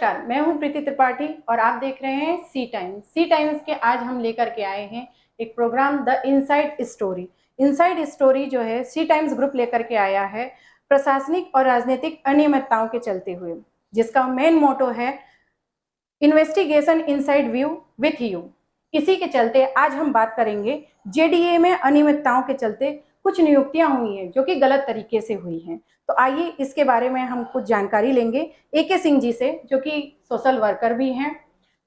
नमस्कार, मैं हूं प्रीति त्रिपाठी और आप देख रहे हैं सी टाइम्स। सी टाइम्स के आज हम लेकर के आए हैं एक programme the inside story. Inside story जो है सी टाइम्स ग्रुप लेकर के आया है प्रशासनिक और राजनीतिक अनियमितताओं के चलते हुए, जिसका मेन मोटो है investigation inside view with you. इसी के चलते आज हम बात करेंगे जेडीए में अनियमितताओं के चलते कुछ नियुक्तियां हुई हैं जो कि गलत तरीके से हुई हैं। तो आइए इसके बारे में हम कुछ जानकारी लेंगे एके सिंह जी से, जो कि सोशल वर्कर भी हैं।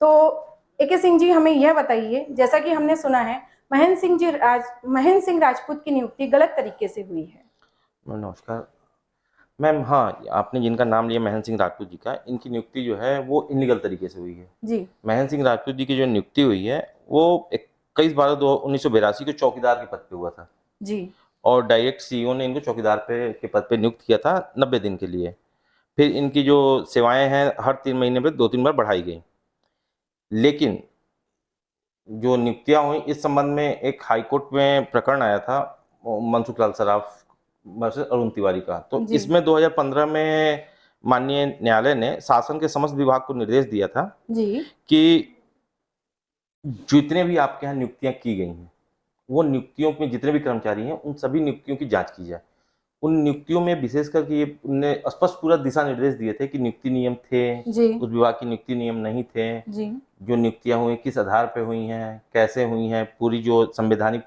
तो एके सिंह जी, हमें यह बताइए, जैसा कि हमने सुना है महेंद्र सिंह राजपूत की नियुक्ति गलत तरीके से हुई है। नमस्कार मैम। हाँ, आपने जिनका नाम लिया महेंद्र सिंह राजपूत जी का, इनकी नियुक्ति जो है वो इलीगल तरीके से हुई है जी। महेंद्र सिंह राजपूत जी की जो नियुक्ति हुई है वो 21/12/1982 के चौकीदार के पद पे हुआ था जी। और डायरेक्ट सीईओ ने इनको चौकीदार के पद पे नियुक्त किया था 90 दिन के लिए। फिर इनकी जो सेवाएं हैं हर 3 महीने में 2-3 बार बढ़ाई गई। लेकिन जो नियुक्तियां हुई इस संबंध में एक हाईकोर्ट में प्रकरण आया था मनसुख लाल सराफ वर्सेस अरुण तिवारी का। तो जी। इसमें 2015 में माननीय न्यायालय ने शासन के समस्त विभाग को निर्देश दिया था जी। कि जितने भी आपके यहाँ नियुक्तियां की गई हैं वो नियुक्तियों में जितने भी कर्मचारी हैं उन सभी नियुक्तियों की जांच की जाए। उन नियुक्तियों में विशेष करके ये उनने स्पष्ट पूरा दिशा निर्देश दिए थे कि नियुक्ति नियम थे, जी। उस विभाग की नियुक्ति नियम नहीं थे, जी। जो नियुक्तियां हुई किस आधार पे हुई हैं, कैसे हुई हैं, पूरी जो संवैधानिक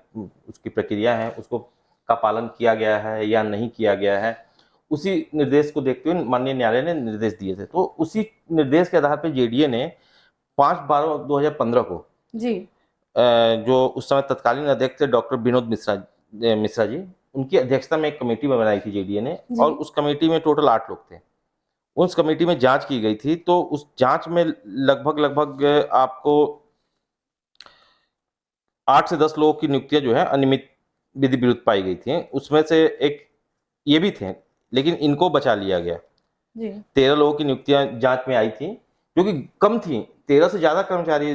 उसकी प्रक्रिया है उसको का पालन किया गया है या नहीं किया गया है। उसी निर्देश को देखते हुए माननीय न्यायालय ने निर्देश दिए थे। तो उसी निर्देश के आधार पर जेडीए ने 5/12/2015 को जी। जो उस समय तत्कालीन अध्यक्ष थे डॉक्टर विनोद मिश्रा जी, उनकी अध्यक्षता में एक कमेटी बनाई थी जेडीए ने और उस कमेटी में टोटल 8 लोग थे। उस कमेटी में जांच की गई थी। तो उस जांच में लगभग आपको 8 से 10 लोगों की नियुक्तियां जो है अनियमित विधि विरुद्ध पाई गई थी। उसमें से एक ये भी थे, लेकिन इनको बचा लिया गया। जी। 13 लोगों की नियुक्तियां जांच में आई थी जो कि कम थी। 13 से ज्यादा कर्मचारी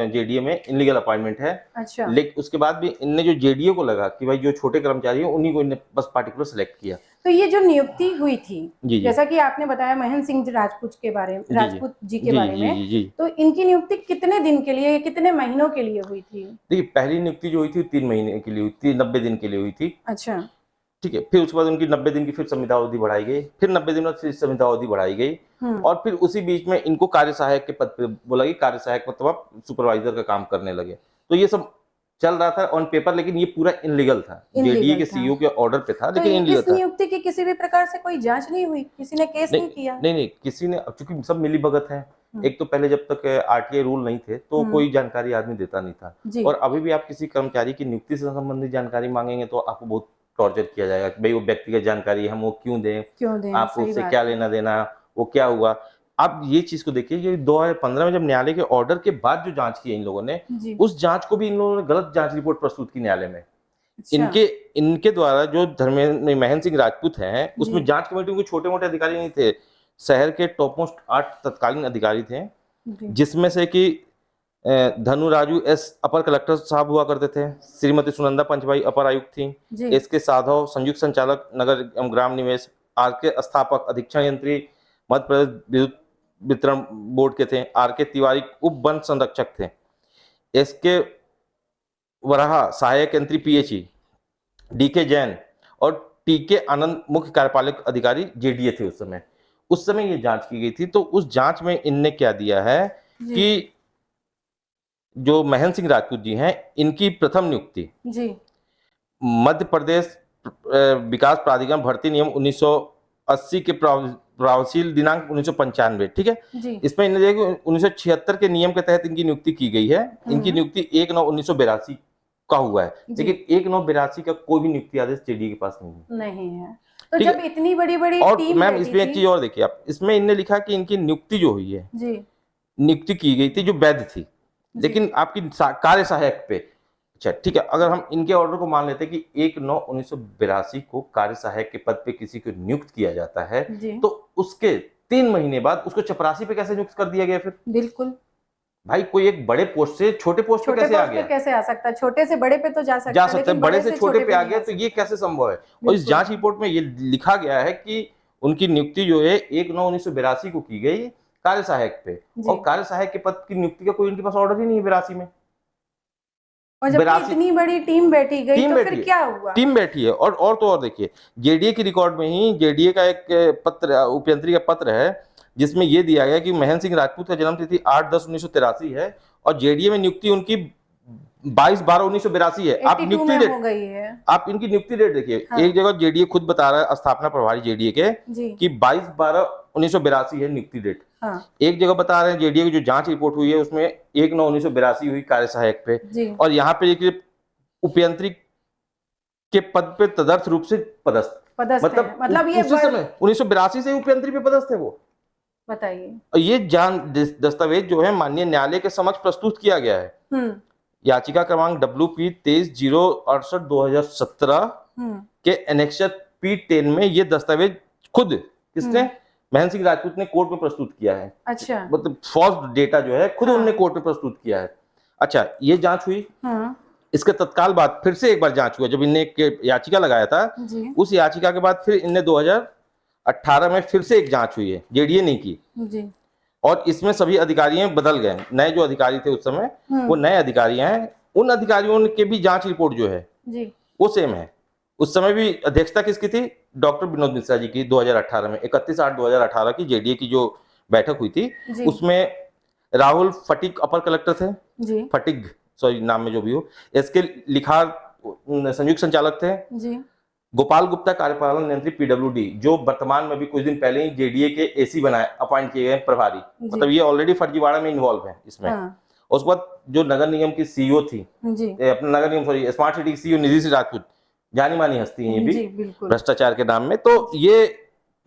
जेडीए में इनलीगल अपॉइंटमेंट है। अच्छा। लेकिन उसके बाद भी इनने जो जेडीए को लगा कि भाई जो छोटे कर्मचारी हैं उन्हीं को इन्हें बस पार्टिकुलर सेलेक्ट किया। तो ये जो नियुक्ति हुई थी, जी जी जैसा कि आपने बताया महेंद्र सिंह राजपूत के बारे में, राजपूत जी के जी बारे जी में, जी जी। तो इनकी नियुक्ति कितने दिन के लिए, कितने महीनों के लिए हुई थी? देखिए, पहली नियुक्ति जो हुई थी 3 महीने के लिए हुई थी, 90 दिन के लिए हुई थी। अच्छा। ठीक है। फिर उसके बाद उनकी 90 दिन की फिर संविदा अवधि बढ़ाई गई, फिर 90 दिन बाद फिर संविदा अवधि बढ़ाई गई और फिर उसी बीच में इनको कार्य सहायक के पद पे बोला कि कार्य सहायक मतलब आप सुपरवाइजर का काम करने लगे। तो ये सब चल रहा था ऑन पेपर, लेकिन ये पूरा इनलीगल था। जेडीए के सीईओ के ऑर्डर पे था, तो लेकिन इनलीगल इस था। नियुक्ति की किसी भी प्रकार से कोई जांच नहीं हुई, किसी ने केस नहीं किया? नहीं, किसी ने, चूंकि सब मिलीभगत है। एक तो पहले जब तक आरटीआई रूल नहीं थे तो कोई जानकारी आदमी देता नहीं था। और अभी भी आप किसी कर्मचारी की नियुक्ति से संबंधित जानकारी मांगेंगे तो आपको बहुत टॉर्चर किया जाएगा कि भाई वो व्यक्तिगत जानकारी हम वो क्यों दें, आपको उससे क्या लेना देना, वो क्या हुआ। आप ये चीज को देखिए, ये 2015 में जब न्यायालय के ऑर्डर के बाद जो जांच की इन लोगों ने, उस जांच को भी इन लोगों ने गलत जांच रिपोर्ट प्रस्तुत की न्यायालय में। अच्छा। इनके द्वारा जो महेंद्र सिंह राजपूत हैं उसमें जांच कमेटी में छोटे मोटे अधिकारी नहीं थे, शहर के टॉप मोस्ट 8 तत्कालीन अधिकारी थे, जिसमें से कि धनु राजू एस अपर कलेक्टर साहब हुआ करते थे, श्रीमती सुनंदा पंचभाई अपर आयुक्त थी, एस के साधव संयुक्त संचालक नगर एवं ग्राम निवेश, आर के स्थापक अधीक्षण यंत्री मध्य प्रदेश विद्युत वितरण बोर्ड के थे, आर के तिवारी उप वन संरक्षक थे, एस के वराहा सहायक यंत्री पीएचई, डी के जैन और टी के आनंद मुख्य कार्यपालक अधिकारी जेडीए थे उस समय ये जांच की गई थी। तो उस जांच में इनने क्या दिया है कि जो महेंद्र सिंह राजपूत जी हैं, इनकी प्रथम नियुक्ति मध्य प्रदेश विकास प्राधिकरण भर्ती नियम 1980 के प्रभावशील दिनांक 1995, ठीक है। इसमें इन्हें देखो 1976 के नियम के तहत इनकी नियुक्ति की गई है। इनकी नियुक्ति 1/9/1982 का हुआ है, लेकिन 1/9/82 का कोई भी नियुक्ति आदेश जेडीए के पास नहीं है। तो जब इतनी बड़ी बड़ी और टीम मैम इसमें एक चीज और देखिए आप, इसमें इनने लिखा कि इनकी नियुक्ति जो हुई है, नियुक्ति की गई थी जो वैध थी, लेकिन आपकी कार्य सहायक पे। अच्छा ठीक है, अगर हम इनके ऑर्डर को मान लेते हैं कि 1/9/1982 को कार्य सहायक के पद पे किसी को नियुक्त किया जाता है, तो उसके 3 महीने बाद उसको चपरासी पे कैसे नियुक्त कर दिया गया? फिर बिल्कुल भाई, कोई एक बड़े पोस्ट से छोटे पोस्ट पे कैसे आ गया? कैसे आ सकता है? छोटे से बड़े पे तो जा सकता है, बड़े से छोटे पे आ गया, तो ये कैसे संभव है? और इस जांच रिपोर्ट में ये लिखा गया है कि उनकी नियुक्ति जो है 1/9/1982 को की गई, कार्य सहायक पे, जी। और कार्य सहायक के पद की नियुक्ति का कोई उनके पास ऑर्डर ही नहीं है 82 में। और जब 82 इतनी बड़ी टीम बैठी गई टीम तो बैठी फिर है, क्या हुआ? टीम बैठी है। और तो और देखिए, जेडीए की रिकॉर्ड में ही जेडीए का एक पत्र, उपयंत्री का पत्र है, जिसमें ये दिया गया कि महेंद्र सिंह राजपूत का जन्म तिथि 8/10/1983 है और जेडीए में नियुक्ति उनकी 22/12/1982 है। आप 82 नियुक्ति में डेट, हो गई है। आप इनकी नियुक्ति डेट देखिए। हाँ। एक जगह जेडीए खुद बता रहा है, स्थापना प्रभारी जेडीए के, जी। कि 22/12/1982 है नियुक्ति डेट। हाँ। एक जगह बता रहे हैं जेडीए की जो जांच रिपोर्ट हुई है उसमें 1/9/1982 हुई कार्य सहायक पे, जी। और यहाँ पे एक उपयंत्री के पद पे तदर्थ रूप से पदस्थ, मतलब ये उसी समय 1982 से उपयंत्री पे पदस्थ है वो। बताइए। और ये दस्तावेज जो है माननीय न्यायालय के समक्ष प्रस्तुत किया गया है। याचिका क्रमांक WP 23/068/2017 के एनेक्सर P10 में ये दस्तावेज खुद किसने, महेंद्र सिंह राजपूत ने कोर्ट में प्रस्तुत किया है। अच्छा। मतलब फॉल्स डेटा जो है खुद उन्होंने कोर्ट में प्रस्तुत किया है। अच्छा, ये जांच हुई। इसके तत्काल बाद फिर से एक बार जांच हुआ, जब इनने एक याचिका लगाया था जी। उस याचिका के बाद फिर इनने 2018 में फिर से एक जांच हुई है, जेडीए नहीं की जी। और इसमें सभी अधिकारी बदल गए, नए जो अधिकारी थे उस समय वो नए अधिकारी हैं। उन अधिकारियों के भी जांच रिपोर्ट जो है जी। वो सेम है। उस समय भी अध्यक्षता किसकी थी, डॉक्टर विनोद मिश्रा जी की। 2018 में 31/8/2018 की जेडीए की जो बैठक हुई थी उसमें राहुल फटीक अपर कलेक्टर थे, जी। फटीक सॉरी नाम में जो भी हो, इसके लिखार संयुक्त संचालक थे जी। गोपाल गुप्ता कार्यपालन यंत्री PWD, जो वर्तमान में भी कुछ दिन पहले ही जेडीए के एसी बनाए अपॉइंट किए गए प्रभारी, मतलब ये ऑलरेडी फर्जीवाड़ा में इन्वॉल्व है इसमें। उसके बाद जो नगर निगम की सीईओ थी, अपना नगर निगम सॉरी स्मार्ट सिटी की सीईओ निधि सिंह राजपूत, जानी मानी हस्ती है ये भी भ्रष्टाचार के नाम में, तो ये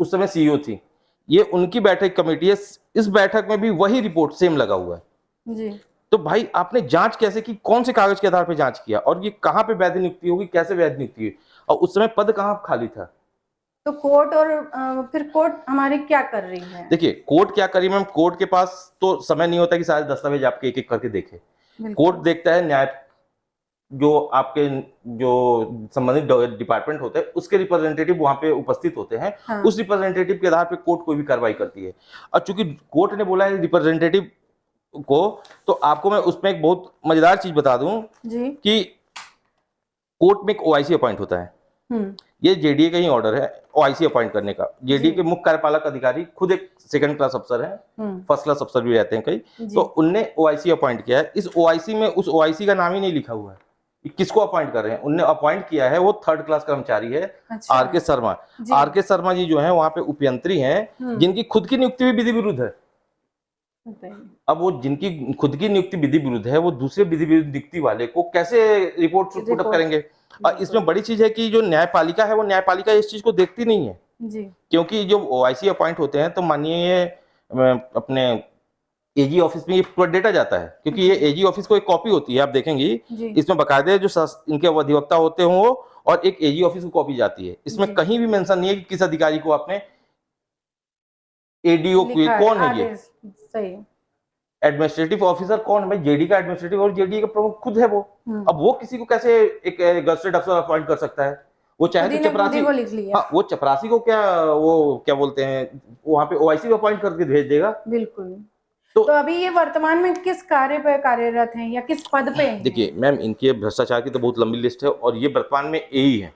उस समय सीईओ थी। ये उनकी बैठक कमेटी है, इस बैठक में भी वही रिपोर्ट सेम लगा हुआ है जी। तो भाई आपने जांच कैसे की, कौन से कागज के आधार पर जांच किया, और ये कहाँ पे वैध नियुक्ति होगी, कैसे वैध नियुक्ति हुई, और उस समय पद कहाँ खाली था। तो कोर्ट और फिर कोर्ट हमारी क्या कर रही है? देखिए कोर्ट क्या करी मैम, कोर्ट के पास तो समय नहीं होता कि सारे दस्तावेज आपके एक एक करके देखे। कोर्ट देखता है न्याय, जो आपके जो संबंधित डिपार्टमेंट होते हैं उसके रिप्रेजेंटेटिव वहां पे उपस्थित होते हैं। हाँ। उस रिप्रेजेंटेटिव के आधार पे कोर्ट कोई भी कार्रवाई करती है। और चूंकि कोर्ट ने बोला है रिप्रेजेंटेटिव को, तो आपको मैं उसमें एक बहुत मजेदार चीज बता दूं जी, कि कोर्ट में एक OIC अपॉइंट होता है। ये जेडीए का ही ऑर्डर है OIC अपॉइंट करने का। जेडीए के मुख्य कार्यपालक अधिकारी खुद एक सेकंड क्लास अफसर है, फर्स्ट क्लास अफसर भी रहते हैं कई, तो उनने OIC अपॉइंट किया है। इस OIC में उस OIC का नाम ही नहीं लिखा हुआ है, किसको अपॉइंट कर रहे हैं। उनने अपॉइंट किया है वो थर्ड क्लास कर्मचारी है। अच्छा। आर के शर्मा। आर के शर्मा जी जो है वहां पे उपयंत्री हैं, जिनकी खुद की नियुक्ति भी विधि विरुद्ध है। अब वो जिनकी खुद की नियुक्ति विधि विरुद्ध है, वो दूसरे विधि विरुद्ध नियुक्ति वाले को कैसे रिपोर्ट पुटअप करेंगे। और इसमें बड़ी चीज है कि जो न्यायपालिका है वो न्यायपालिका इस चीज को देखती नहीं है जी। क्योंकि जो OIC अपॉइंट होते हैं तो मानिए अपने AG ऑफिस में ये पूरा डेटा जाता है, क्योंकि ये AG ऑफिस को एक कॉपी होती है, आप देखेंगी इसमें बकायदे जो इनके अधिवक्ता होते हों वो, और एक AG ऑफिस को कॉपी जाती है। इसमें कहीं भी मेंशन नहीं है कि किस अधिकारी को आपने ADO कौन है, ये सही एडमिनिस्ट्रेटिव ऑफिसर कौन है भाई, जेडी का एडमिनिस्ट्रेटिव और जेडी का प्रमुख खुद है वो। अब वो किसी को कैसे एक गजटेड अफसर अपॉइंट कर सकता है। वो चाहे तो चपरासी, हाँ वो चपरासी को क्या वो क्या बोलते हैं वहां पे OIC को अपॉइंट करके भेज देगा। बिल्कुल। तो अभी ये वर्तमान में किस कार्य पे कार्यरत हैं या किस पद पे हैं? देखिए मैम, इनके भ्रष्टाचार की तो बहुत लंबी लिस्ट है और ये वर्तमान में AE है।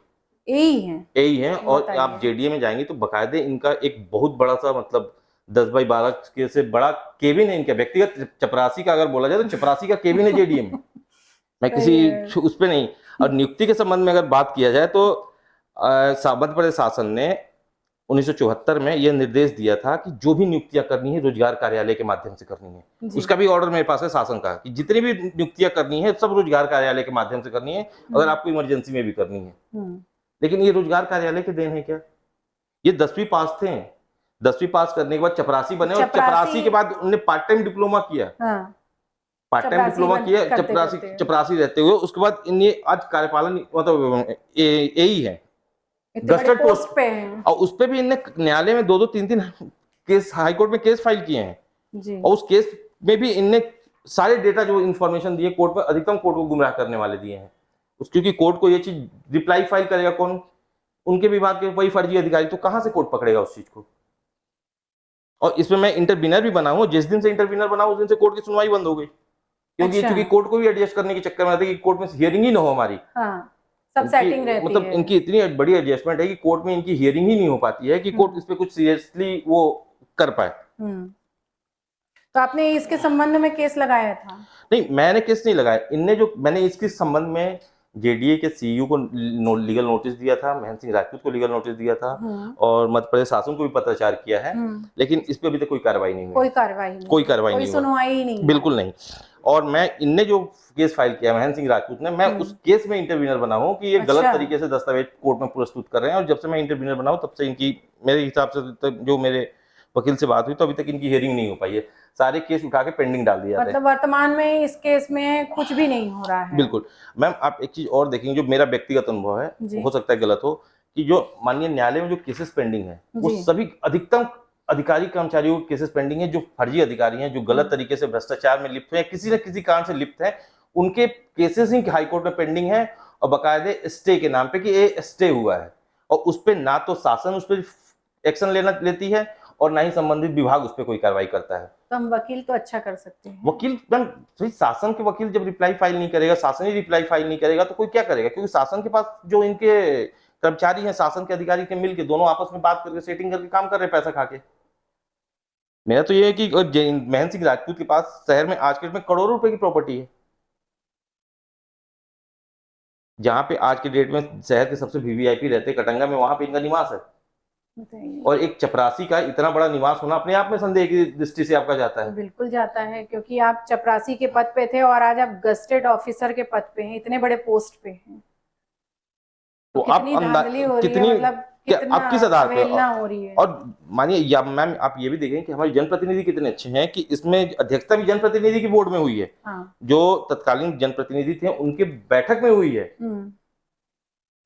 AE है और आप जेडीए में जाएंगे तो बकायदे इनका एक बहुत बड़ा सा मतलब 10x12 के से बड़ा केबिन है इनका व्यक्तिगत। चपरासी का अगर बोला जाए तो चपरासी का केबिन है जेडीए में। मैं किसी उस पे नहीं। और नियुक्ति के संबंध में अगर बात किया जाए तो मध्य प्रदेश शासन ने 1974 में यह निर्देश दिया था कि जो भी नियुक्तियां करनी है रोजगार कार्यालय के माध्यम से करनी है। उसका भी ऑर्डर मेरे पास है शासन का कि जितनी भी नियुक्तियां करनी है सब रोजगार कार्यालय के माध्यम से करनी है, अगर आपको इमरजेंसी में भी करनी है। लेकिन ये रोजगार कार्यालय के देन है क्या, ये 10वीं पास थे, 10वीं पास करने के बाद चपरासी बने और चपरासी के बाद उन्होंने पार्ट टाइम डिप्लोमा किया। पार्ट टाइम डिप्लोमा किया चपरासी रहते हुए। उसके बाद इन्हें आज कार्यपालन मतलब AE है, गस्टेड पोस्ट पे है, और उस पे भी इनने न्यायालय में 2-2 3-3 केस हाईकोर्ट में केस फाइल किए हैं जी। और उस केस में भी इनने सारे डेटा जो इंफॉर्मेशन दिए कोर्ट में, अधिकतम कोर्ट को गुमराह करने वाले दिए हैं। क्योंकि कोर्ट को ये चीज रिप्लाई फाइल करेगा कौन, उनके विभाग के वही फर्जी अधिकारी, तो कहां से कोर्ट पकड़ेगा उस चीज को। और इसमें मैं इंटरवीनर भी बना हूँ। जिस दिन से इंटरवीनर बना उस दिन से कोर्ट की सुनवाई बंद हो गई, क्योंकि अच्छा। चूंकि कोर्ट को भी एडजस्ट करने के चक्कर में आता है कि कोर्ट में हियरिंग ही ना हो हमारी। हाँ, सब इनकी सेटिंग रहती मतलब है। इनकी इतनी बड़ी एडजस्टमेंट है कि कोर्ट में इनकी हियरिंग ही नहीं हो पाती है कि कोर्ट इस पे कुछ सीरियसली वो कर पाए। तो आपने इसके संबंध में केस लगाया था? नहीं, मैंने केस नहीं लगाया। इनने जो मैंने इसके संबंध में जेडीए के सीईओ को लीगल नोटिस दिया था, महेंद्र सिंह राजपूत को लीगल नोटिस दिया था, और मध्य प्रदेश शासन को भी पत्राचार किया है, लेकिन इस पे अभी तक कोई कार्रवाई नहीं हुई। कोई कार्रवाई नहीं, कोई कार्रवाई नहीं हुई, सुनवाई ही नहीं, बिल्कुल नहीं। और मैं इनने जो केस फाइल किया महेंद्र सिंह राजपूत ने, मैं उस केस में इंटरवीनर बना हूं कि ये गलत तरीके से दस्तावेज कोर्ट में प्रस्तुत कर रहे हैं। और जब से मैं इंटरवीनर बना हूं तब से इनकी, मेरे हिसाब से जो मेरे वकील से बात हुई, तो अभी तक इनकी हियरिंग नहीं हो पाई है। सारे केस उठा के पेंडिंग डाल दिया जाता है। मतलब वर्तमान में इस केस में कुछ भी नहीं हो रहा है। बिल्कुल। मैम, आप एक चीज और देखेंगे, जो मेरा व्यक्तिगत अनुभव है, हो सकता है गलत हो, कि जो माननीय न्यायालय में जो केसेस पेंडिंग है, वो सभी अधिकतम अधिकारी कर्मचारियों के केसेस पेंडिंग है जो फर्जी अधिकारी हैं, जो गलत तरीके से भ्रष्टाचार में लिप्त हैं, किसी न किसी कारण से लिप्त हैं, उनके केसेस ही हाईकोर्ट में पेंडिंग है, और बाकायदे स्टे के नाम पे कि ये स्टे हुआ है, और उस पर ना तो शासन उस पर एक्शन लेती है, और ना ही संबंधित विभाग उस पर कोई कार्रवाई करता है। तो हम वकील तो अच्छा कर सकते हैं। वकील मैम, शासन के वकील जब रिप्लाई फाइल नहीं करेगा, शासन ही रिप्लाई फाइल नहीं करेगा, तो कोई क्या करेगा? क्योंकि शासन के पास जो इनके कर्मचारी हैं, शासन के अधिकारी के मिलके दोनों आपस में बात करके सेटिंग करके काम कर रहे हैं पैसा खा के। मेरा तो ये है कि महेंद्र सिंह राजपूत के पास शहर में आज के डेट में करोड़ों रुपए की प्रॉपर्टी है, जहां पे आज के डेट में शहर के सबसे वीवीआईपी रहते हैं कटंगा में, वहां पे इनका निवास है। और एक चपरासी का इतना बड़ा निवास होना अपने आप में संदेह की दृष्टि से आपका जाता है। बिल्कुल जाता है, क्योंकि आप चपरासी के पद पे थे और आज आप गस्टेड ऑफिसर के पद पे हैं, इतने बड़े पोस्ट पे हैं। तो आप कितनी, मतलब आप किस आधार पे, हो रही है। और मानिए या मैम, आप ये भी देखें कि हमारे जनप्रतिनिधि कितने अच्छे हैं कि इसमें अध्यक्षता भी जनप्रतिनिधि की बोर्ड में हुई है। जो तत्कालीन जनप्रतिनिधि थे उनके बैठक में हुई है।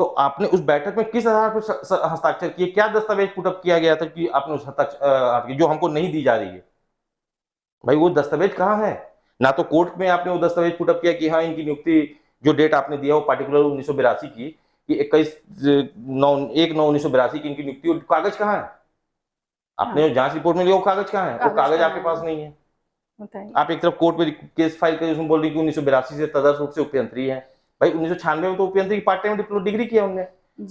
तो आपने उस बैठक में किस आधार पर हस्ताक्षर किए, क्या दस्तावेज पुटअप किया गया था कि आपने उस हस्ताक्षर जो हमको नहीं दी जा रही है? भाई वो दस्तावेज कहाँ है? ना तो कोर्ट में आपने वो दस्तावेज पुटअप किया कि हाँ इनकी नियुक्ति, जो डेट आपने दिया वो पार्टिकुलर 1982 की, कि 21/9/1982 की इनकी नियुक्ति, कागज कहाँ है? आपने जो जांच रिपोर्ट में लिया वो कागज कहाँ है? वो कागज आपके पास नहीं है। आप एक तरफ कोर्ट में केस फाइल कर उसमें बोल रही कि 1982 से तदर्थ रूप से उपयंत्री है। भाई 1996 में तो उपयंत्री की पार्ट टाइम डिग्री किया उन्होंने,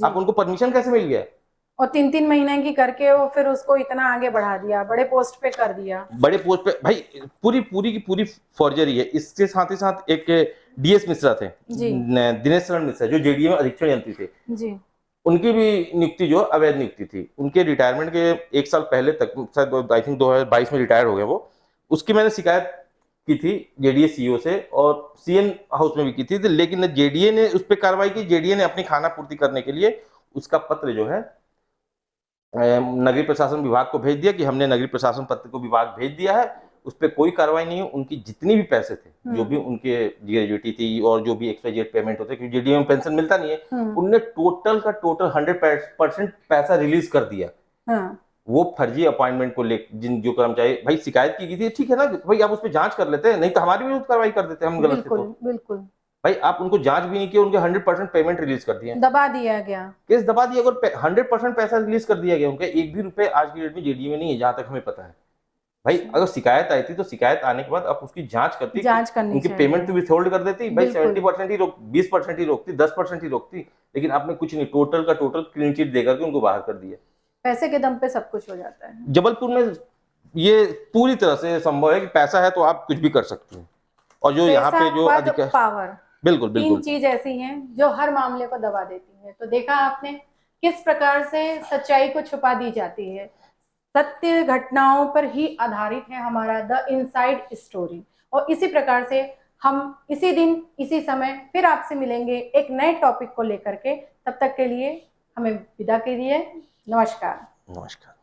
आप उनको परमिशन कैसे मिल गया? और 3-3 महीने की करके वो फिर उसको इतना आगे बढ़ा दिया, बड़े पोस्ट पे कर दिया। बड़े पोस्ट पे भाई पूरी की पूरी फॉर्जरी है। इसके साथ ही साथ एक डीएस मिश्रा थे, दिनेश शरण मिश्रा, जो जेडीए में अधीक्षण यंत्री थे जी, उनकी भी नियुक्ति जो अवैध नियुक्ति थी। उनके रिटायरमेंट के एक साल पहले तक, शायद आई थिंक 2022 में रिटायर हो गए वो, उसकी मैंने शिकायत की थी जेडीए सीईओ से, और सीएम हाउस में भी की थी, लेकिन जेडीए ने उस पर कार्रवाई की। जेडीए ने अपनी खाना पूर्ति करने के लिए उसका पत्र जो है नगरीय प्रशासन विभाग को भेज दिया कि हमने नगरीय प्रशासन पत्र को विभाग भेज दिया है, उस पर कोई कार्रवाई नहीं है। उनकी जितनी भी पैसे थे, जो भी उनके ग्रेजुएटी थी और जो भी एक्सवाइजेड पेमेंट होते, क्योंकि जेडीए में पेंशन मिलता नहीं है, उनने टोटल का टोटल 100% पैसा रिलीज कर दिया। वो फर्जी अपॉइंटमेंट को ले जिन जो कर्मचारी भाई शिकायत की गई थी, ठीक है ना भाई, आप उस पर जांच कर लेते हैं, नहीं तो हमारी भी कार्रवाई कर देते हैं हम गलत थे तो। बिल्कुल भाई आप उनको जांच भी नहीं किया, उनके 100% पेमेंट रिलीज कर दिए, दबा दिया गया, केस दबा दिया। अगर 100% पैसा रिलीज कर दिया गया, उनके एक भी रुपए आज की डेट में जेडीए में नहीं है, जहां तक हमें पता है। भाई अगर शिकायत आई थी तो शिकायत आने के बाद आप उसकी जांच करती, जांच करनी उनकी पेमेंट तो विथहोल्ड कर देती भाई, 70% ही 20% ही रोकती, 10% ही रोकती, लेकिन आपने कुछ नहीं, टोटल का टोटल क्लीन चिट देकर के उनको बाहर कर दिया। पैसे के दम पे सब कुछ हो जाता है। जबलपुर में ये पूरी तरह से संभव है कि पैसा है तो आप कुछ भी कर सकते हैं, और जो यहाँ पे जो अधिकार, पावर, बिल्कुल बिल्कुल, 3 चीज ऐसी हैं जो हर मामले को दबा देती है। तो देखा आपने किस प्रकार से सच्चाई को छुपा दी जाती है। सत्य घटनाओं पर ही आधारित है हमारा द इनसाइड स्टोरी, और इसी प्रकार से हम इसी दिन इसी समय फिर आपसे मिलेंगे एक नए टॉपिक को लेकर के। तब तक के लिए हमें विदा कीजिए। नमस्कार। नमस्कार।